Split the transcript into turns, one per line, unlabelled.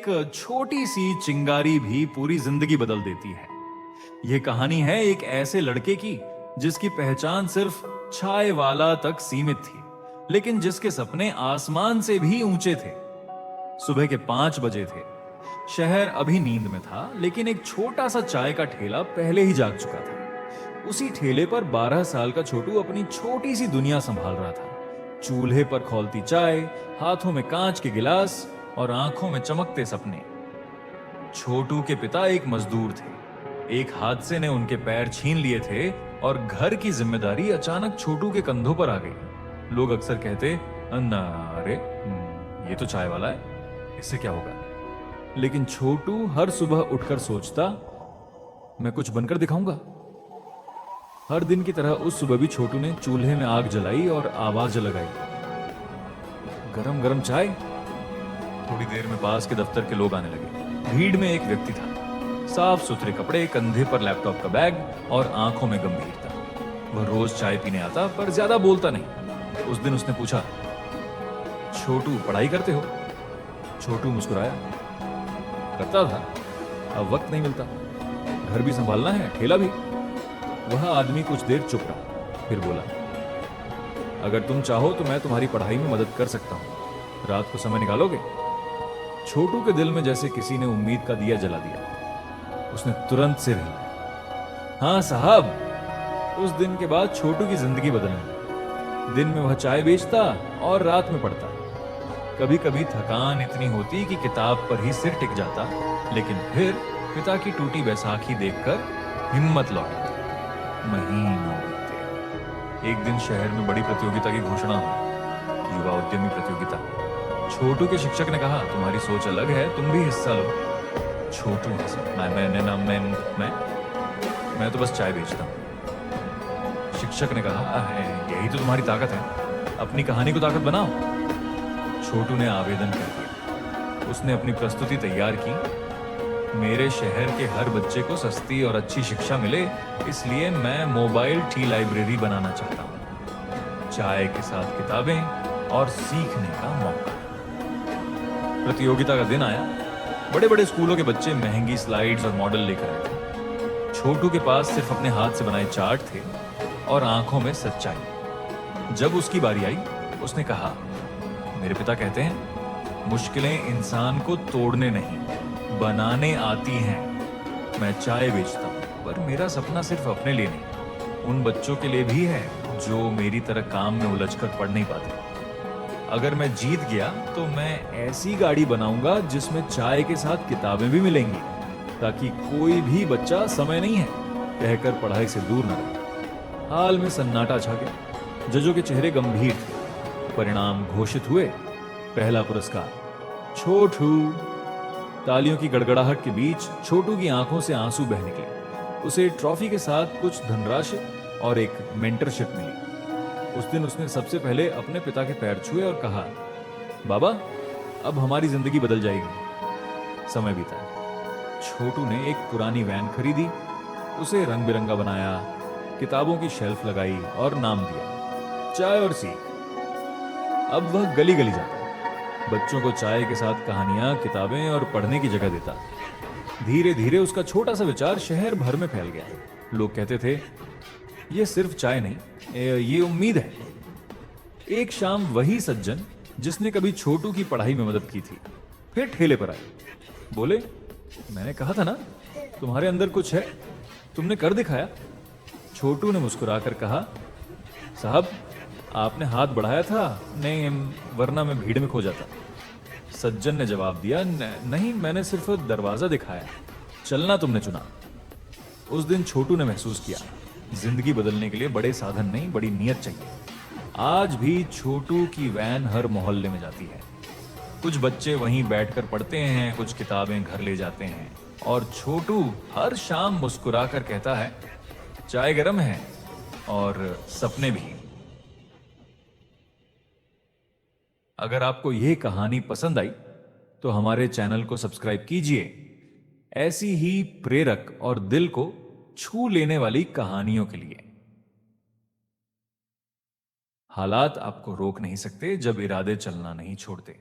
एक छोटी सी चिंगारी भी पूरी जिंदगी बदल देती है। यह कहानी है एक ऐसे लड़के की जिसकी पहचान सिर्फ छाए वाला तक सीमित थी, लेकिन जिसके सपने आसमान से भी ऊंचे थे। सुबह के 5 बजे थे। शहर अभी नींद में था, लेकिन एक छोटा सा चाय का ठेला पहले ही जाग चुका था। उसी ठेले पर 12 साल का छोटू अपनी छोटी सी दुनिया संभाल रहा था। चूल्हे पर खौलती चाय, हाथों में कांच के गिलास और आंखों में चमकते सपने। छोटू के पिता एक मजदूर थे। एक हादसे ने उनके पैर छीन लिए थे और घर की जिम्मेदारी अचानक छोटू के कंधों पर आ गई। लोग अक्सर कहते, अन्ना, अरे ये तो चाय वाला है, इससे क्या होगा। लेकिन छोटू हर सुबह उठकर सोचता, मैं कुछ बनकर दिखाऊंगा। हर दिन की तरह उस सुबह भी छोटू ने चूल्हे में आग जलाई और आवाज लगाई, गरम गरम चाय। थोड़ी देर में पास के दफ्तर के लोग आने लगे। भीड़ में एक व्यक्ति था, साफ सुथरे कपड़े, कंधे पर लैपटॉप का बैग और आंखों में गंभीरता। वह रोज चाय पीने आता, पर ज्यादा बोलता नहीं। उस दिन उसने पूछा, छोटू पढ़ाई करते हो? छोटू मुस्कुराया, करता था, अब वक्त नहीं मिलता। घर भी संभालना है, ठेला भी। वह आदमी कुछ देर चुप रहा, फिर बोला, अगर तुम चाहो तो मैं तुम्हारी पढ़ाई में मदद कर सकता हूं। रात को समय निकालोगे? छोटू के दिल में जैसे किसी ने उम्मीद का दिया जला दिया। उसने तुरंत सिर हिलाया, हाँ साहब। उस दिन के बाद छोटू की जिंदगी बदल गई। दिन में वह चाय बेचता और रात में पढ़ता। कभी कभी थकान इतनी होती कि किताब पर ही सिर टिक जाता, लेकिन फिर पिता की टूटी बैसाखी देखकर हिम्मत लौट आती। महीनों बीते। एक दिन शहर में बड़ी प्रतियोगिता की घोषणा हुई, युवा उद्यमी प्रतियोगिता। छोटू के शिक्षक ने कहा, तुम्हारी सोच अलग है, तुम भी हिस्सा लो। छोटू हंसा, मैं तो बस चाय बेचता हूं। शिक्षक ने कहा, यही तो तुम्हारी ताकत है, अपनी कहानी को ताकत बनाओ। छोटू ने आवेदन कर दिया। उसने अपनी प्रस्तुति तैयार की, मेरे शहर के हर बच्चे को सस्ती और अच्छी शिक्षा मिले, इसलिए मैं मोबाइल टी लाइब्रेरी बनाना चाहता हूं। चाय के साथ किताबें और सीखने का मौका। प्रतियोगिता का दिन आया। बड़े बड़े स्कूलों के बच्चे महंगी स्लाइड्स और मॉडल लेकर आए थे। छोटू के पास सिर्फ अपने हाथ से बनाए चार्ट थे और आंखों में सच्चाई। जब उसकी बारी आई, उसने कहा, मेरे पिता कहते हैं, मुश्किलें इंसान को तोड़ने नहीं, बनाने आती हैं। मैं चाय बेचता हूं, पर मेरा सपना सिर्फ अपने लिए नहीं, उन बच्चों के लिए भी है जो मेरी तरह काम में उलझकर पढ़ नहीं पाते। अगर मैं जीत गया तो मैं ऐसी गाड़ी बनाऊंगा जिसमें चाय के साथ किताबें भी मिलेंगी, ताकि कोई भी बच्चा समय नहीं है कहकर पढ़ाई से दूर न रहे। हाल में सन्नाटा छा गया। जजों के चेहरे गंभीर थे। परिणाम घोषित हुए। पहला पुरस्कार छोटू। तालियों की गड़गड़ाहट के बीच छोटू की आंखों से आंसू बह निकले। उसे ट्रॉफी के साथ कुछ धनराशि और एक मेंटरशिप मिली। उस दिन उसने सबसे पहले अपने पिता के पैर छुए और कहा, बाबा, अब हमारी जिंदगी बदल जाएगी। समय बीता। छोटू ने एक पुरानी वैन खरीदी, उसे रंग बिरंगा बनाया, किताबों की शेल्फ लगाई और नाम दिया, चाय और सीख। अब वह गली गली जाता, बच्चों को चाय के साथ कहानियां, किताबें और पढ़ने की जगह देता। धीरे धीरे उसका छोटा सा विचार शहर भर में फैल गया। लोग कहते थे, यह सिर्फ चाय नहीं, ये उम्मीद है। एक शाम वही सज्जन जिसने कभी छोटू की पढ़ाई में मदद की थी, फिर ठेले पर आए। बोले, मैंने कहा था ना, तुम्हारे अंदर कुछ है, तुमने कर दिखाया। छोटू ने मुस्कुराकर कहा, साहब, आपने हाथ बढ़ाया था, नहीं वरना मैं भीड़ में खो जाता। सज्जन ने जवाब दिया, नहीं, मैंने सिर्फ दरवाजा दिखाया, चलना तुमने चुना। उस दिन छोटू ने महसूस किया, जिंदगी बदलने के लिए बड़े साधन नहीं, बड़ी नीयत चाहिए। आज भी छोटू की वैन हर मोहल्ले में जाती है। कुछ बच्चे वहीं बैठकर पढ़ते हैं, कुछ किताबें घर ले जाते हैं, और छोटू हर शाम मुस्कुराकर कहता है, चाय गरम है और सपने भी। अगर आपको यह कहानी पसंद आई तो हमारे चैनल को सब्सक्राइब कीजिए। ऐसी ही प्रेरक और दिल को छू लेने वाली कहानियों के लिए। हालात आपको रोक नहीं सकते जब इरादे चलना नहीं छोड़ते।